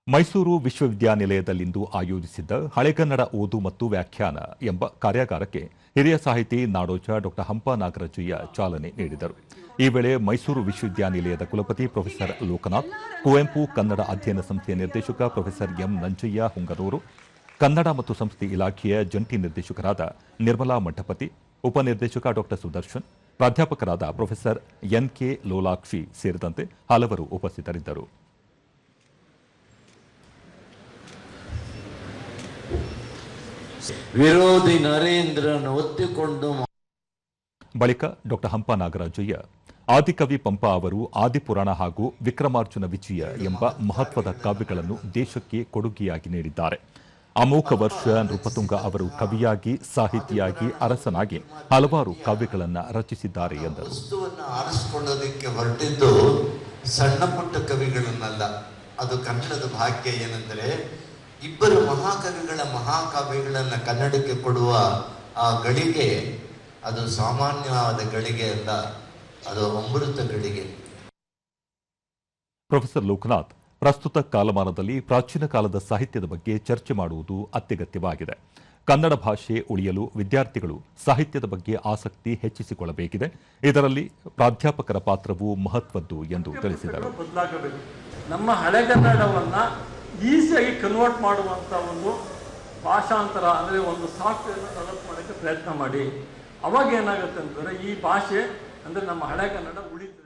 ಮೈಸೂರು ವಿಶ್ವವಿದ್ಯಾನಿಲಯದಲ್ಲಿಂದು ಆಯೋಜಿಸಿದ್ದ ಹಳೆಗನ್ನಡ ಓದು ಮತ್ತು ವ್ಯಾಖ್ಯಾನ ಎಂಬ ಕಾರ್ಯಾಗಾರಕ್ಕೆ ಹಿರಿಯ ಸಾಹಿತಿ ನಾಡೋಜ ಡಾ ಹಂಪ ನಾಗರಾಜಯ್ಯ ಚಾಲನೆ ನೀಡಿದರು. ಈ ವೇಳೆ ಮೈಸೂರು ವಿಶ್ವವಿದ್ಯಾನಿಲಯದ ಕುಲಪತಿ ಪ್ರೊಫೆಸರ್ ಲೋಕನಾಥ್, ಕುವೆಂಪು ಕನ್ನಡ ಅಧ್ಯಯನ ಸಂಸ್ಥೆಯ ನಿರ್ದೇಶಕ ಪ್ರೊಫೆಸರ್ ಎಂ ನಂಜಯ್ಯ ಹುಂಗನೂರು, ಕನ್ನಡ ಮತ್ತು ಸಂಸ್ಕೃತಿ ಇಲಾಖೆಯ ಜಂಟಿ ನಿರ್ದೇಶಕರಾದ ನಿರ್ಮಲಾ ಮಂಟಪತಿ, ಉಪನಿರ್ದೇಶಕ ಡಾ ಸುದರ್ಶನ್, ಪ್ರಾಧ್ಯಾಪಕರಾದ ಪ್ರೊಫೆಸರ್ ಎನ್ಕೆ ಲೋಲಾಕ್ಷಿ ಸೇರಿದಂತೆ ಹಲವರು ಉಪಸ್ಥಿತರಿದ್ದರು. ವಿರೋಧಿ ನರೇಂದ್ರನ ಒತ್ತಿಕೊಂಡು ಬಳಿಕ ಡಾ ಹಂಪ ನಾಗರಾಜಯ್ಯ ಆದಿಕವಿ ಪಂಪ ಅವರು ಆದಿಪುರಾಣ ಹಾಗೂ ವಿಕ್ರಮಾರ್ಜುನ ವಿಜಯ ಎಂಬ ಮಹತ್ವದ ಕಾವ್ಯಗಳನ್ನು ದೇಶಕ್ಕೆ ಕೊಡುಗೆಯಾಗಿ ನೀಡಿದ್ದಾರೆ. ಅಮೋಘ ವರ್ಷ ನೃಪತುಂಗ ಅವರು ಕವಿಯಾಗಿ, ಸಾಹಿತಿಯಾಗಿ, ಅರಸನಾಗಿ ಹಲವಾರು ಕಾವ್ಯಗಳನ್ನು ರಚಿಸಿದ್ದಾರೆ ಎಂದರು. ವಸ್ತುವನ್ನು ಆರಿಸಿಕೊಳ್ಳೋದಕ್ಕೆ ಹೊರಟಿದ್ದು ಸಣ್ಣ ಪುಟ್ಟ ಕವಿಗಳನ್ನಲ್ಲ. ಅದು ಕನ್ನಡದ ಭಾಗ್ಯ ಏನೆಂದರೆ, ಇಬ್ಬರು ಮಹಾಕವಿಗಳ ಮಹಾಕಾವ್ಯಗಳನ್ನು ಕನ್ನಡಕ್ಕೆ ಕೊಡುವ ಆ ಗಳಿಗೆ ಅದು ಸಾಮಾನ್ಯವಾದ ಗಳಿಗೆ ಅಲ್ಲ, ಅದು ಅಮೃತ ಗಳಿಗೆ. ಪ್ರೊಫೆಸರ್ ಲೋಕನಾಥ್, ಪ್ರಸ್ತುತ ಕಾಲಮಾನದಲ್ಲಿ ಪ್ರಾಚೀನ ಕಾಲದ ಸಾಹಿತ್ಯದ ಬಗ್ಗೆ ಚರ್ಚೆ ಮಾಡುವುದು ಅತ್ಯಗತ್ಯವಾಗಿದೆ. ಕನ್ನಡ ಭಾಷೆ ಉಳಿಯಲು ವಿದ್ಯಾರ್ಥಿಗಳು ಸಾಹಿತ್ಯದ ಬಗ್ಗೆ ಆಸಕ್ತಿ ಹೆಚ್ಚಿಸಿಕೊಳ್ಳಬೇಕಿದೆ. ಇದರಲ್ಲಿ ಪ್ರಾಧ್ಯಾಪಕರ ಪಾತ್ರವು ಮಹತ್ವದ್ದು ಎಂದು ತಿಳಿಸಿದರು. ನಮ್ಮ ಹಳೆಗನ್ನಡವನ್ನ ಈಸಿಯಾಗಿ ಕನ್ವರ್ಟ್ ಮಾಡುವಂಥ ಒಂದು ಭಾಷಾಂತರ ಅಂದರೆ ಒಂದು ಸಾಫ್ಟ್ವೇರ್ನ ಡೆವಲಪ್ ಮಾಡೋಕ್ಕೆ ಪ್ರಯತ್ನ ಮಾಡಿ. ಅವಾಗ ಏನಾಗುತ್ತೆ ಅಂತಂದರೆ ಈ ಭಾಷೆ ಅಂದರೆ ನಮ್ಮ ಹಳೆಗನ್ನಡ ಉಳಿತದೆ.